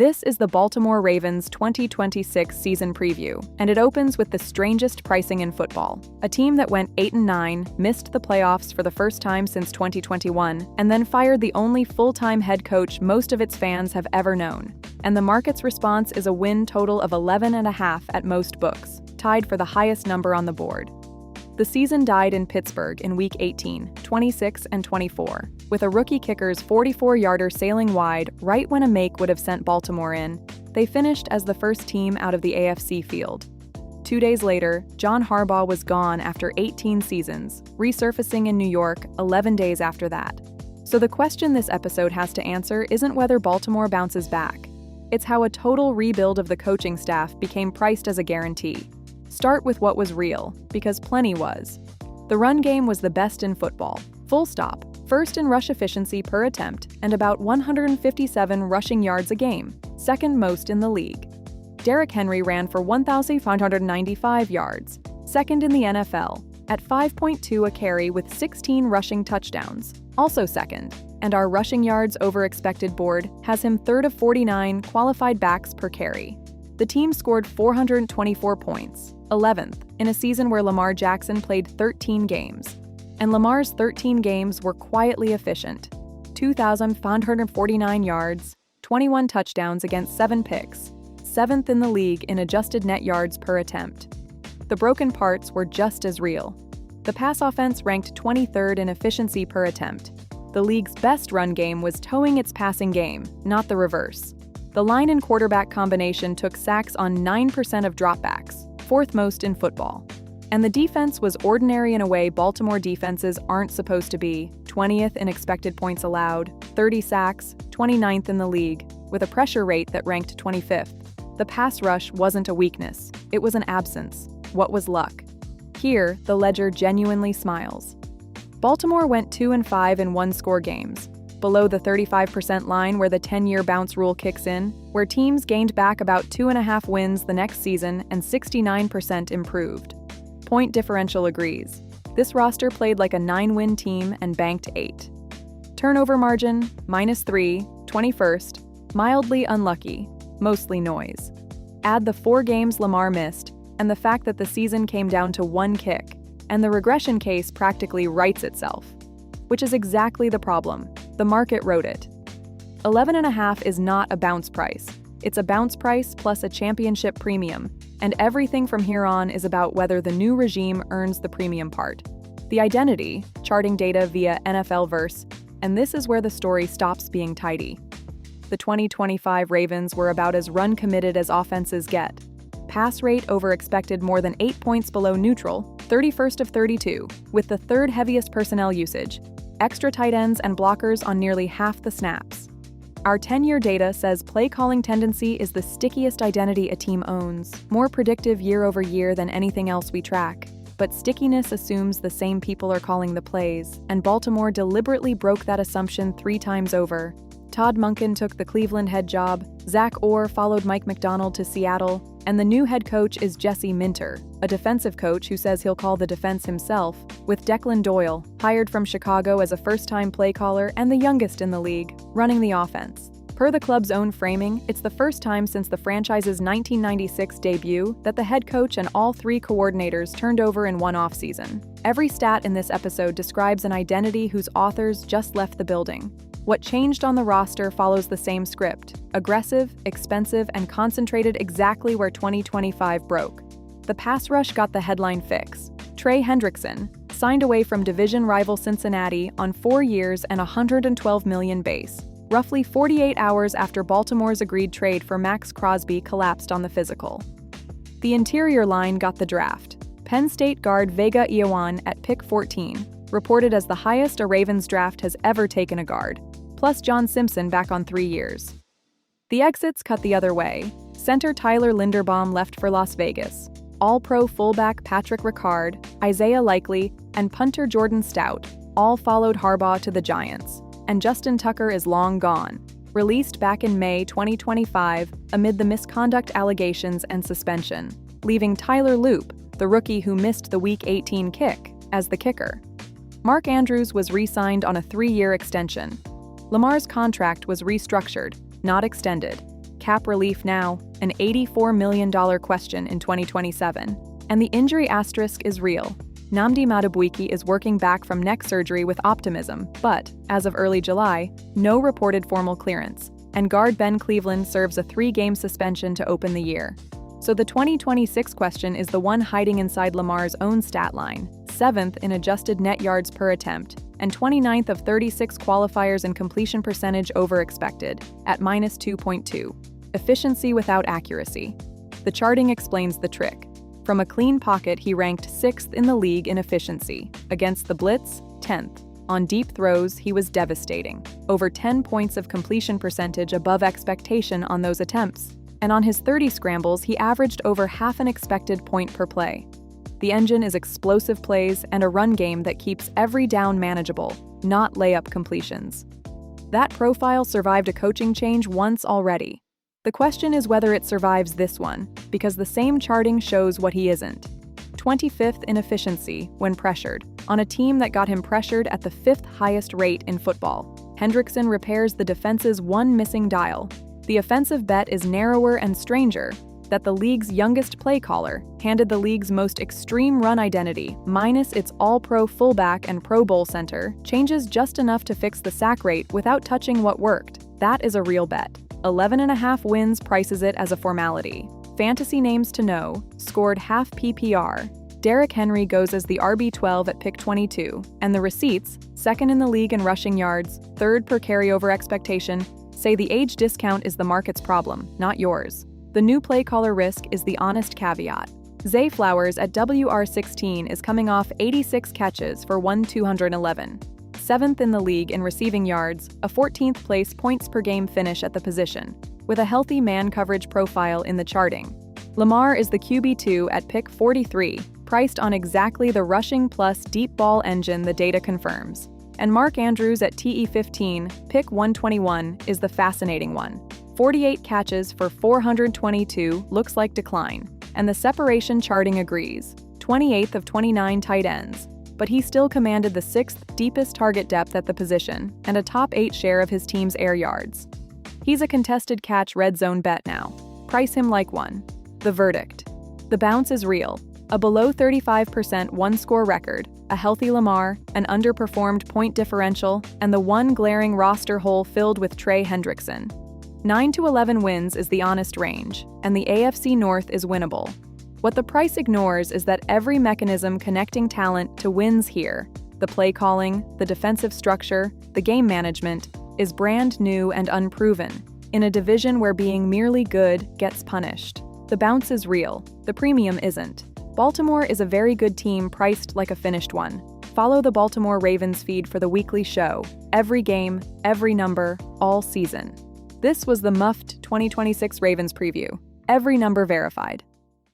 This is the Baltimore Ravens 2026 season preview, and it opens with the strangest pricing in football. A team that went 8-9, missed the playoffs for the first time since 2021, and then fired the only full-time head coach most of its fans have ever known. And the market's response is a win total of 11.5 at most books, tied for the highest number on the board. The season died in Pittsburgh in Week 18, 26, and 24, with a rookie kicker's 44-yarder sailing wide right when a make would have sent Baltimore in. They finished as the first team out of the AFC field. 2 days later, John Harbaugh was gone after 18 seasons, resurfacing in New York 11 days after that. So the question this episode has to answer isn't whether Baltimore bounces back. It's how a total rebuild of the coaching staff became priced as a guarantee. Start with what was real, because plenty was. The run game was the best in football, full stop, first in rush efficiency per attempt, and about 157 rushing yards a game, second most in the league. Derrick Henry ran for 1,595 yards, second in the NFL, at 5.2 a carry with 16 rushing touchdowns, also second, and our rushing yards over expected board has him third of 49 qualified backs per carry. The team scored 424 points, 11th, in a season where Lamar Jackson played 13 games. And Lamar's 13 games were quietly efficient. 2,549 yards, 21 touchdowns against 7 picks, 7th in the league in adjusted net yards per attempt. The broken parts were just as real. The pass offense ranked 23rd in efficiency per attempt. The league's best run game was towing its passing game, not the reverse. The line and quarterback combination took sacks on 9% of dropbacks, fourth most in football. And the defense was ordinary in a way Baltimore defenses aren't supposed to be, 20th in expected points allowed, 30 sacks, 29th in the league, with a pressure rate that ranked 25th. The pass rush wasn't a weakness, it was an absence. What was luck? Here, the ledger genuinely smiles. Baltimore went 2-5 in one-score games, below the 35% line where the 10-year bounce rule kicks in, where teams gained back about 2.5 wins the next season and 69% improved. Point differential agrees. This roster played like a 9-win team and banked 8. Turnover margin, -3, 21st, mildly unlucky, mostly noise. Add the 4 games Lamar missed, and the fact that the season came down to 1 kick, and the regression case practically writes itself. Which is exactly the problem. The market wrote it. 11.5 is not a bounce price. It's a bounce price plus a championship premium, and everything from here on is about whether the new regime earns the premium part. The identity, charting data via nflverse, and this is where the story stops being tidy. The 2025 Ravens were about as run-committed as offenses get. Pass rate over expected more than 8 points below neutral, 31st of 32, with the third heaviest personnel usage, extra tight ends and blockers on nearly half the snaps. Our 10-year data says play calling tendency is the stickiest identity a team owns, more predictive year over year than anything else we track. But stickiness assumes the same people are calling the plays, and Baltimore deliberately broke that assumption 3 times over. Todd Monken took the Cleveland head job, Zach Orr followed Mike McDonald to Seattle, and the new head coach is Jesse Minter, a defensive coach who says he'll call the defense himself, with Declan Doyle, hired from Chicago as a first-time play caller and the youngest in the league, running the offense. Per the club's own framing, it's the first time since the franchise's 1996 debut that the head coach and all 3 coordinators turned over in one offseason. Every stat in this episode describes an identity whose authors just left the building. What changed on the roster follows the same script: aggressive, expensive, and concentrated exactly where 2025 broke. The pass rush got the headline fix. Trey Hendrickson, signed away from division rival Cincinnati on 4 years and $112 million base, roughly 48 hours after Baltimore's agreed trade for Max Crosby collapsed on the physical. The interior line got the draft. Penn State guard Vega Iowán at pick 14, reported as the highest a Ravens draft has ever taken a guard, plus John Simpson back on 3 years. The exits cut the other way. Center Tyler Linderbaum left for Las Vegas. All-Pro fullback Patrick Ricard, Isaiah Likely, and punter Jordan Stout all followed Harbaugh to the Giants. And Justin Tucker is long gone, released back in May 2025 amid the misconduct allegations and suspension, leaving Tyler Loop, the rookie who missed the Week 18 kick, as the kicker. Mark Andrews was re-signed on a 3-year extension. Lamar's contract was restructured, not extended. cap relief now, an $84 million question in 2027. And the injury asterisk is real. Nnamdi Madubuike is working back from neck surgery with optimism, but, as of early July, no reported formal clearance, and guard Ben Cleveland serves a 3-game suspension to open the year. So the 2026 question is the one hiding inside Lamar's own stat line, 7th in adjusted net yards per attempt, and 29th of 36 qualifiers in completion percentage over expected, at -2.2. Efficiency without accuracy. The charting explains the trick. From a clean pocket, he ranked 6th in the league in efficiency. Against the blitz, 10th. On deep throws, he was devastating. Over 10 points of completion percentage above expectation on those attempts. And on his 30 scrambles, he averaged over half an expected point per play. The engine is explosive plays and a run game that keeps every down manageable, not layup completions. That profile survived a coaching change once already. The question is whether it survives this one, because the same charting shows what he isn't. 25th in efficiency when pressured, on a team that got him pressured at the 5th highest rate in football. Hendrickson repairs the defense's one missing dial. The offensive bet is narrower and stranger, that the league's youngest play caller, handed the league's most extreme run identity, minus its all-pro fullback and Pro Bowl center, changes just enough to fix the sack rate without touching what worked. That is a real bet. 11.5 wins prices it as a formality. Fantasy names to know, scored Half-PPR. Derrick Henry goes as the RB12 at pick 22, and the receipts, 2nd in the league in rushing yards, 3rd per carryover expectation, say the age discount is the market's problem, not yours. The new play caller risk is the honest caveat. Zay Flowers at WR16 is coming off 86 catches for 211. 7th in the league in receiving yards, a 14th place points per game finish at the position, with a healthy man coverage profile in the charting. Lamar is the QB2 at pick 43, priced on exactly the rushing plus deep ball engine the data confirms. And Mark Andrews at TE15, pick 121, is the fascinating one. 48 catches for 422 looks like decline, and the separation charting agrees. 28th of 29 tight ends. But he still commanded the 6th deepest target depth at the position and a top 8 share of his team's air yards. He's a contested catch red zone bet now. Price him like one. The verdict. The bounce is real. A below 35% one-score record, a healthy Lamar, an underperformed point differential, and the one glaring roster hole filled with Trey Hendrickson. 9 to 11 wins is the honest range, and the AFC North is winnable. What the price ignores is that every mechanism connecting talent to wins here, the play calling, the defensive structure, the game management, is brand new and unproven, in a division where being merely good gets punished. The bounce is real, the premium isn't. Baltimore is a very good team priced like a finished one. Follow the Baltimore Ravens feed for the weekly show, every game, every number, all season. This was the muffed 2026 Ravens preview, every number verified.